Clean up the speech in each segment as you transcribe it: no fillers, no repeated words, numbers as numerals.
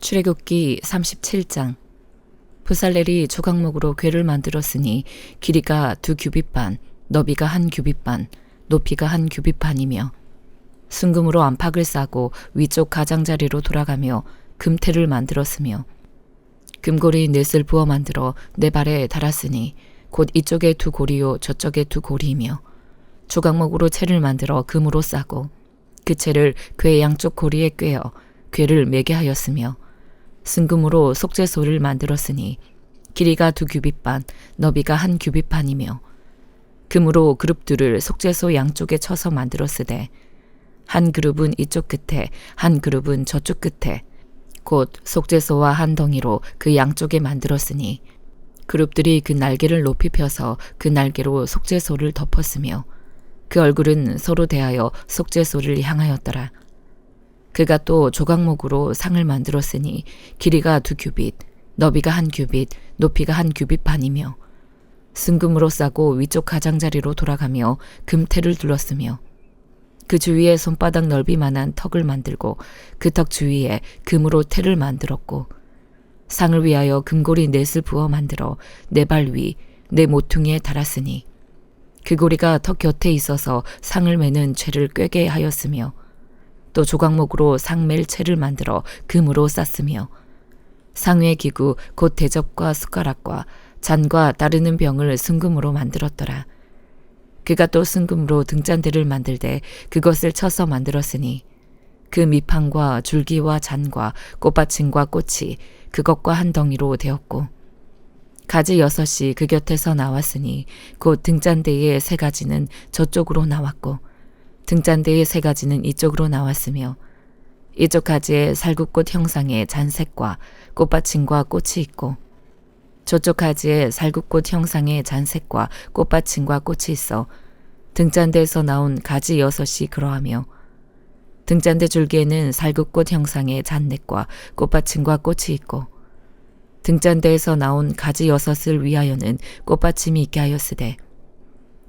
출애굽기 37장. 부살렐이 조각목으로 궤를 만들었으니 길이가 2규빗 반, 너비가 1규빗 반, 높이가 1규빗 반이며 순금으로 안팎을 싸고 위쪽 가장자리로 돌아가며 금태를 만들었으며 금고리 넷을 부어 만들어 네 발에 달았으니 곧 이쪽에 2고리요 저쪽에 2고리이며 조각목으로 채를 만들어 금으로 싸고 그 채를 궤 양쪽 고리에 꿰어 궤를 매게 하였으며 순금으로 속죄소를 만들었으니 길이가 2규빗 반, 너비가 1규빗 반이며 금으로 그룹들을 속죄소 양쪽에 쳐서 만들었으되 한 그룹은 이쪽 끝에 한 그룹은 저쪽 끝에 곧 속죄소와 한 덩이로 그 양쪽에 만들었으니 그룹들이 그 날개를 높이 펴서 그 날개로 속죄소를 덮었으며 그 얼굴은 서로 대하여 속죄소를 향하였더라. 그가 또 조각목으로 상을 만들었으니 길이가 2규빗, 너비가 1규빗, 높이가 1규빗 반이며 순금으로 싸고 위쪽 가장자리로 돌아가며 금태를 둘렀으며 그 주위에 손바닥 넓이만한 턱을 만들고 그 턱 주위에 금으로 태를 만들었고 상을 위하여 금고리 넷을 부어 만들어 네 발 위, 네 모퉁이에 달았으니 그 고리가 턱 곁에 있어서 상을 매는 채를 꿰게 하였으며 또 조각목으로 상맬 채를 만들어 금으로 쌌으며 상의 기구 곧 대접과 숟가락과 잔과 따르는 병을 순금으로 만들었더라. 그가 또 순금으로 등잔대를 만들되 그것을 쳐서 만들었으니 그 밑판과 줄기와 잔과 꽃받침과 꽃이 그것과 한 덩이로 되었고 가지 6이 그 곁에서 나왔으니 곧 등잔대의 3가지는 저쪽으로 나왔고 등잔대의 3가지는 이쪽으로 나왔으며 이쪽 가지에 살구꽃 형상의 잔색과 꽃받침과 꽃이 있고 저쪽 가지에 살구꽃 형상의 잔색과 꽃받침과 꽃이 있어 등잔대에서 나온 가지 6이 그러하며 등잔대 줄기에는 살구꽃 형상의 잔넥과 꽃받침과 꽃이 있고 등잔대에서 나온 가지 6을 위하여는 꽃받침이 있게 하였으되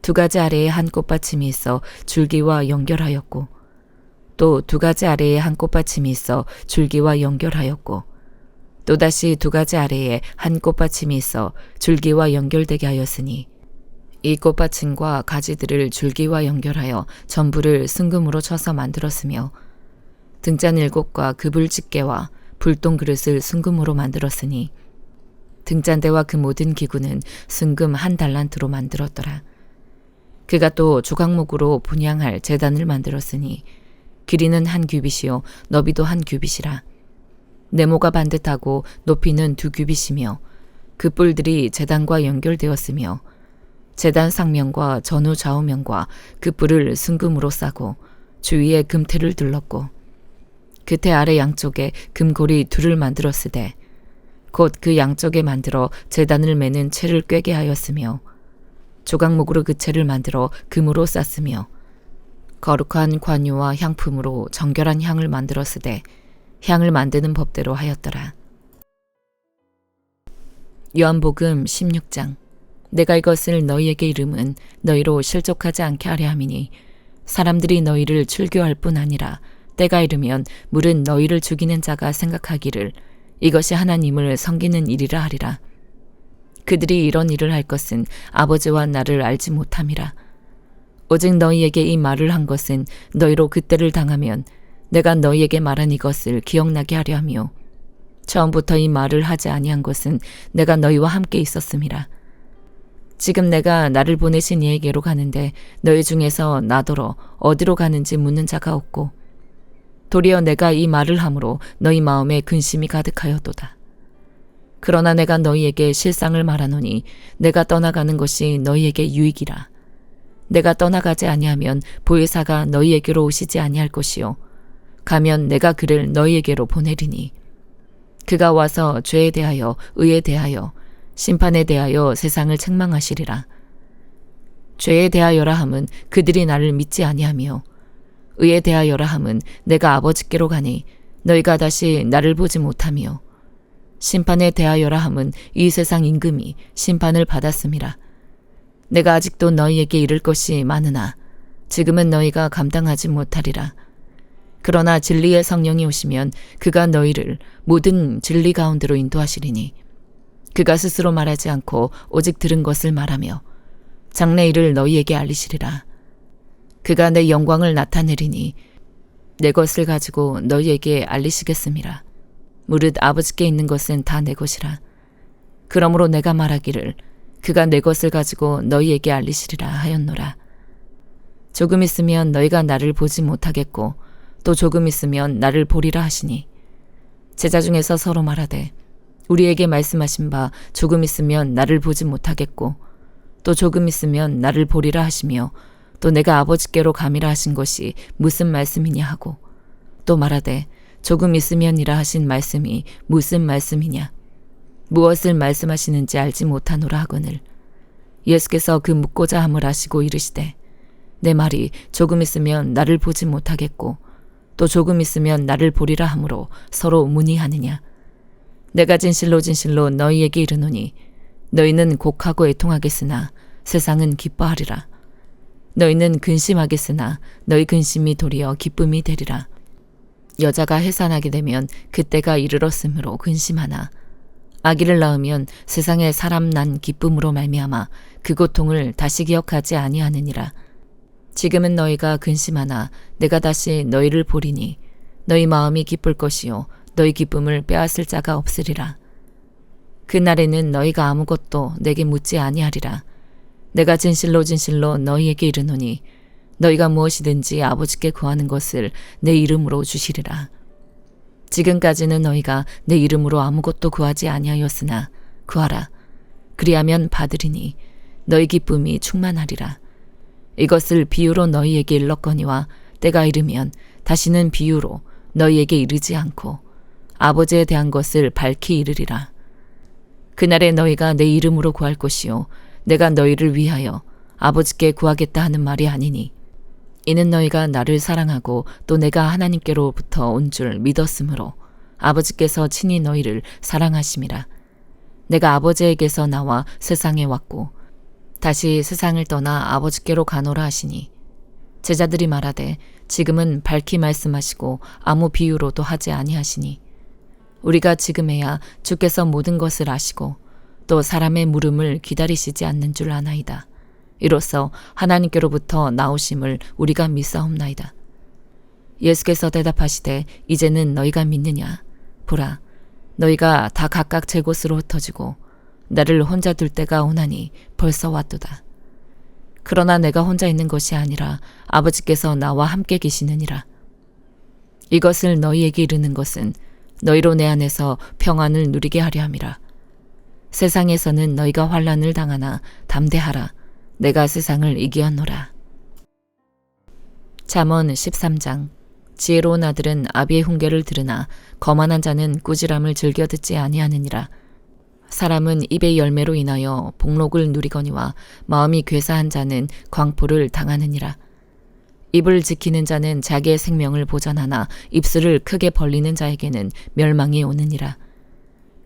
2가지 아래에 한 꽃받침이 있어 줄기와 연결하였고 또 2가지 아래에 한 꽃받침이 있어 줄기와 연결하였고 또다시 2가지 아래에 한 꽃받침이 있어 줄기와 연결되게 하였으니 이 꽃받침과 가지들을 줄기와 연결하여 전부를 순금으로 쳐서 만들었으며 등잔 7과 그 불집게와 불똥 그릇을 순금으로 만들었으니 등잔대와 그 모든 기구는 순금 1달란트로 만들었더라. 그가 또 조각목으로 분향할 제단을 만들었으니 길이는 1규빗이요 너비도 1규빗이라. 네모가 반듯하고 높이는 2규빗이며 그 뿔들이 제단과 연결되었으며 제단 상면과 전후 좌우면과 그 뿔을 순금으로 싸고 주위에 금태를 둘렀고 그 태 아래 양쪽에 금고리 2를 만들었으되 곧 그 양쪽에 만들어 제단을 매는 채를 꿰게 하였으며 조각목으로 그 채를 만들어 금으로 쌌으며 거룩한 관유와 향품으로 정결한 향을 만들었으되 향을 만드는 법대로 하였더라. 요한복음 16장. 내가 이것을 너희에게 이름은 너희로 실족하지 않게 하려 함이니 사람들이 너희를 출교할 뿐 아니라 때가 이르면 물은 너희를 죽이는 자가 생각하기를 이것이 하나님을 섬기는 일이라 하리라. 그들이 이런 일을 할 것은 아버지와 나를 알지 못함이라. 오직 너희에게 이 말을 한 것은 너희로 그때를 당하면 내가 너희에게 말한 이것을 기억나게 하려 하며 처음부터 이 말을 하지 아니한 것은 내가 너희와 함께 있었음이라. 지금 내가 나를 보내신 이에게로 가는데 너희 중에서 나더러 어디로 가는지 묻는 자가 없고 도리어 내가 이 말을 함으로 너희 마음에 근심이 가득하였도다. 그러나 내가 너희에게 실상을 말하노니 내가 떠나가는 것이 너희에게 유익이라. 내가 떠나가지 아니하면 보혜사가 너희에게로 오시지 아니할 것이요 가면 내가 그를 너희에게로 보내리니 그가 와서 죄에 대하여 의에 대하여 심판에 대하여 세상을 책망하시리라. 죄에 대하여라 함은 그들이 나를 믿지 아니하며 의에 대하여라 함은 내가 아버지께로 가니 너희가 다시 나를 보지 못하며 심판에 대하여라 함은 이 세상 임금이 심판을 받았음이라. 내가 아직도 너희에게 이를 것이 많으나 지금은 너희가 감당하지 못하리라. 그러나 진리의 성령이 오시면 그가 너희를 모든 진리 가운데로 인도하시리니 그가 스스로 말하지 않고 오직 들은 것을 말하며 장래 일을 너희에게 알리시리라. 그가 내 영광을 나타내리니 내 것을 가지고 너희에게 알리시겠음이라. 무릇 아버지께 있는 것은 다 내 것이라. 그러므로 내가 말하기를 그가 내 것을 가지고 너희에게 알리시리라 하였노라. 조금 있으면 너희가 나를 보지 못하겠고 또 조금 있으면 나를 보리라 하시니 제자 중에서 서로 말하되 우리에게 말씀하신 바 조금 있으면 나를 보지 못하겠고 또 조금 있으면 나를 보리라 하시며 또 내가 아버지께로 감이라 하신 것이 무슨 말씀이냐 하고 또 말하되 조금 있으면이라 하신 말씀이 무슨 말씀이냐 무엇을 말씀하시는지 알지 못하노라 하거늘 예수께서 그 묻고자 함을 아시고 이르시되 내 말이 조금 있으면 나를 보지 못하겠고 또 조금 있으면 나를 보리라 하므로 서로 문의하느냐. 내가 진실로 진실로 너희에게 이르노니 너희는 곡하고 애통하겠으나 세상은 기뻐하리라. 너희는 근심하겠으나 너희 근심이 도리어 기쁨이 되리라. 여자가 해산하게 되면 그때가 이르렀으므로 근심하나 아기를 낳으면 세상에 사람 난 기쁨으로 말미암아 그 고통을 다시 기억하지 아니하느니라. 지금은 너희가 근심하나 내가 다시 너희를 보리니 너희 마음이 기쁠 것이요 너희 기쁨을 빼앗을 자가 없으리라. 그날에는 너희가 아무것도 내게 묻지 아니하리라. 내가 진실로 진실로 너희에게 이르노니 너희가 무엇이든지 아버지께 구하는 것을 내 이름으로 주시리라. 지금까지는 너희가 내 이름으로 아무것도 구하지 아니하였으나 구하라. 그리하면 받으리니 너희 기쁨이 충만하리라. 이것을 비유로 너희에게 일렀거니와 때가 이르면 다시는 비유로 너희에게 이르지 않고 아버지에 대한 것을 밝히 이르리라. 그날에 너희가 내 이름으로 구할 것이요 내가 너희를 위하여 아버지께 구하겠다 하는 말이 아니니 이는 너희가 나를 사랑하고 또 내가 하나님께로부터 온 줄 믿었으므로 아버지께서 친히 너희를 사랑하심이라. 내가 아버지에게서 나와 세상에 왔고 다시 세상을 떠나 아버지께로 가노라 하시니 제자들이 말하되 지금은 밝히 말씀하시고 아무 비유로도 하지 아니하시니 우리가 지금에야 주께서 모든 것을 아시고 또 사람의 물음을 기다리시지 않는 줄 아나이다. 이로써 하나님께로부터 나오심을 우리가 믿사옵나이다. 예수께서 대답하시되 이제는 너희가 믿느냐? 보라, 너희가 다 각각 제 곳으로 흩어지고 나를 혼자 둘 때가 오나니 벌써 왔도다. 그러나 내가 혼자 있는 것이 아니라 아버지께서 나와 함께 계시느니라. 이것을 너희에게 이르는 것은 너희로 내 안에서 평안을 누리게 하려 함이라. 세상에서는 너희가 환난을 당하나 담대하라. 내가 세상을 이기었노라. 잠언 13장. 지혜로운 아들은 아비의 훈계를 들으나 거만한 자는 꾸지람을 즐겨 듣지 아니하느니라. 사람은 입의 열매로 인하여 복록을 누리거니와 마음이 괴사한 자는 광포를 당하느니라. 입을 지키는 자는 자기의 생명을 보전하나 입술을 크게 벌리는 자에게는 멸망이 오느니라.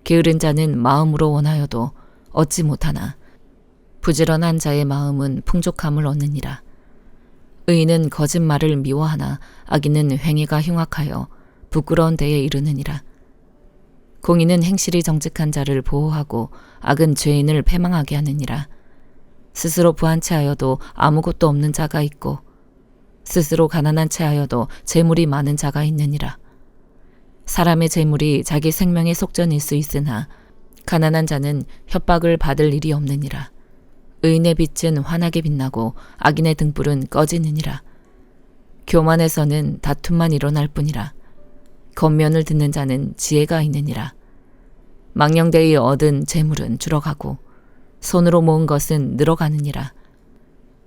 게으른 자는 마음으로 원하여도 얻지 못하나 부지런한 자의 마음은 풍족함을 얻느니라. 의인은 거짓말을 미워하나 악인은 행위가 흉악하여 부끄러운 데에 이르느니라. 공의는 행실이 정직한 자를 보호하고 악은 죄인을 패망하게 하느니라. 스스로 부한 채하여도 아무것도 없는 자가 있고 스스로 가난한 채하여도 재물이 많은 자가 있느니라. 사람의 재물이 자기 생명의 속전일 수 있으나 가난한 자는 협박을 받을 일이 없느니라. 의인의 빛은 환하게 빛나고 악인의 등불은 꺼지느니라. 교만에서는 다툼만 일어날 뿐이라. 겉면을 듣는 자는 지혜가 있느니라. 망령되이 얻은 재물은 줄어가고 손으로 모은 것은 늘어가느니라.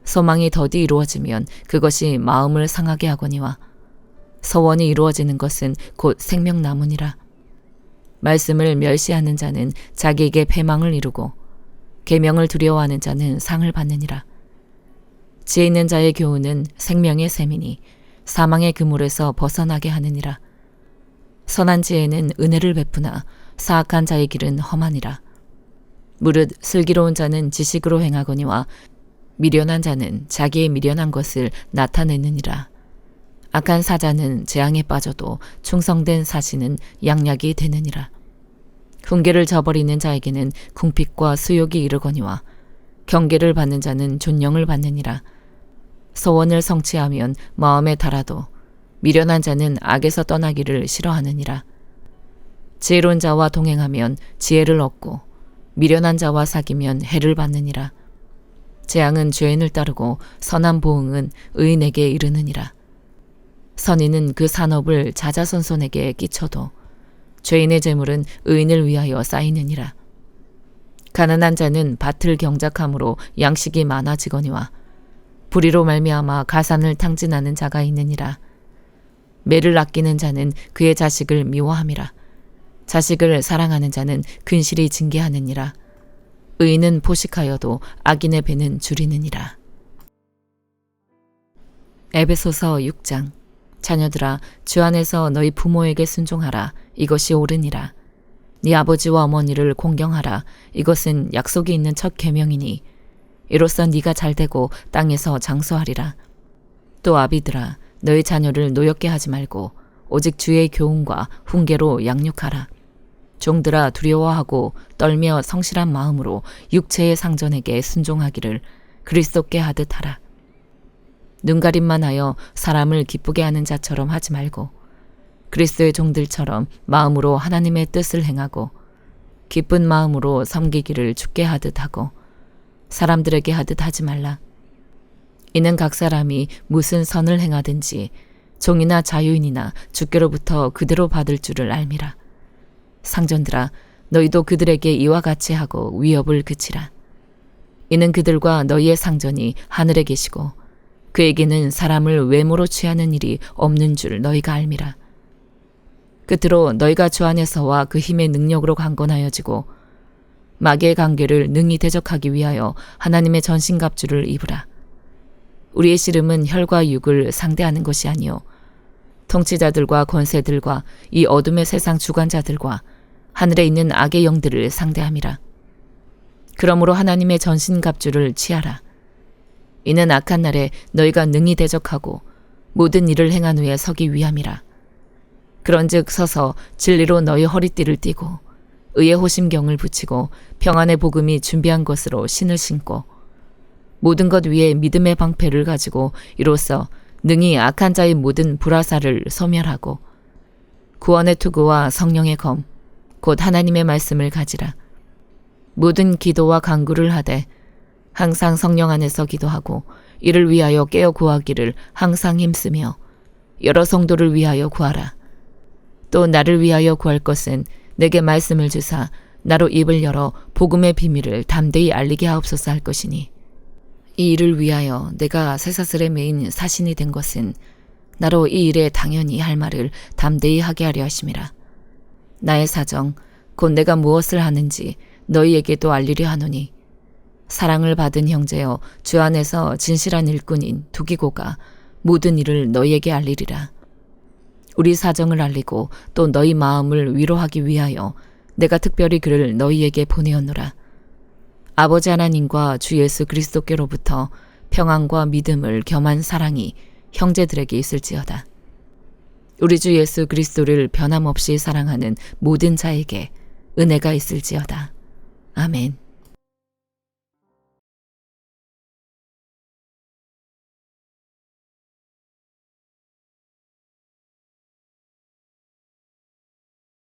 소망이 더디 이루어지면 그것이 마음을 상하게 하거니와 서원이 이루어지는 것은 곧 생명나무니라. 말씀을 멸시하는 자는 자기에게 패망을 이루고 계명을 두려워하는 자는 상을 받느니라. 지혜 있는 자의 교훈은 생명의 샘이니 사망의 그물에서 벗어나게 하느니라. 선한 지혜는 은혜를 베푸나 사악한 자의 길은 험하니라. 무릇 슬기로운 자는 지식으로 행하거니와 미련한 자는 자기의 미련한 것을 나타내느니라. 악한 사자는 재앙에 빠져도 충성된 사신은 양약이 되느니라. 훈계를 저버리는 자에게는 궁핍과 수욕이 이르거니와 경계를 받는 자는 존령을 받느니라. 소원을 성취하면 마음에 달아도 미련한 자는 악에서 떠나기를 싫어하느니라. 지혜로운 자와 동행하면 지혜를 얻고 미련한 자와 사귀면 해를 받느니라. 재앙은 죄인을 따르고 선한 보응은 의인에게 이르느니라. 선인은 그 산업을 자자손손에게 끼쳐도 죄인의 재물은 의인을 위하여 쌓이느니라. 가난한 자는 밭을 경작함으로 양식이 많아지거니와 불의로 말미암아 가산을 탕진하는 자가 있느니라. 매를 아끼는 자는 그의 자식을 미워함이라. 자식을 사랑하는 자는 근실이 징계하느니라. 의인은 포식하여도 악인의 배는 줄이느니라. 에베소서 6장. 자녀들아, 주 안에서 너희 부모에게 순종하라. 이것이 옳으니라. 네 아버지와 어머니를 공경하라. 이것은 약속이 있는 첫 계명이니 이로써 네가 잘되고 땅에서 장수하리라. 또 아비들아, 너희 자녀를 노엽게 하지 말고 오직 주의 교훈과 훈계로 양육하라. 종들아, 두려워하고 떨며 성실한 마음으로 육체의 상전에게 순종하기를 그리스도께 하듯 하라. 눈가림만 하여 사람을 기쁘게 하는 자처럼 하지 말고 그리스도의 종들처럼 마음으로 하나님의 뜻을 행하고 기쁜 마음으로 섬기기를 주께 하듯 하고 사람들에게 하듯 하지 말라. 이는 각 사람이 무슨 선을 행하든지 종이나 자유인이나 주께로부터 그대로 받을 줄을 알미라. 상전들아, 너희도 그들에게 이와 같이 하고 위협을 그치라. 이는 그들과 너희의 상전이 하늘에 계시고 그에게는 사람을 외모로 취하는 일이 없는 줄 너희가 알미라. 끝으로 너희가 주 안에서와 그 힘의 능력으로 강건하여지고 마귀의 관계를 능히 대적하기 위하여 하나님의 전신갑주를 입으라. 우리의 씨름은 혈과 육을 상대하는 것이 아니요 통치자들과 권세들과 이 어둠의 세상 주관자들과 하늘에 있는 악의 영들을 상대함이라. 그러므로 하나님의 전신갑주를 취하라. 이는 악한 날에 너희가 능히 대적하고 모든 일을 행한 후에 서기 위함이라. 그런즉 서서 진리로 너희 허리띠를 띠고 의의 호심경을 붙이고 평안의 복음이 준비한 것으로 신을 신고 모든 것 위에 믿음의 방패를 가지고 이로써 능히 악한 자의 모든 불화살을 소멸하고 구원의 투구와 성령의 검 곧 하나님의 말씀을 가지라. 모든 기도와 간구를 하되 항상 성령 안에서 기도하고 이를 위하여 깨어 구하기를 항상 힘쓰며 여러 성도를 위하여 구하라. 또 나를 위하여 구할 것은 내게 말씀을 주사 나로 입을 열어 복음의 비밀을 담대히 알리게 하옵소서 할 것이니 이 일을 위하여 내가 쇠사슬에 매인 사신이 된 것은 나로 이 일에 당연히 할 말을 담대히 하게 하려 하심이라. 나의 사정 곧 내가 무엇을 하는지 너희에게도 알리려 하노니 사랑을 받은 형제여 주 안에서 진실한 일꾼인 두기고가 모든 일을 너희에게 알리리라. 우리 사정을 알리고 또 너희 마음을 위로하기 위하여 내가 특별히 그를 너희에게 보내었노라. 아버지 하나님과 주 예수 그리스도께로부터 평안과 믿음을 겸한 사랑이 형제들에게 있을지어다. 우리 주 예수 그리스도를 변함없이 사랑하는 모든 자에게 은혜가 있을지어다. 아멘.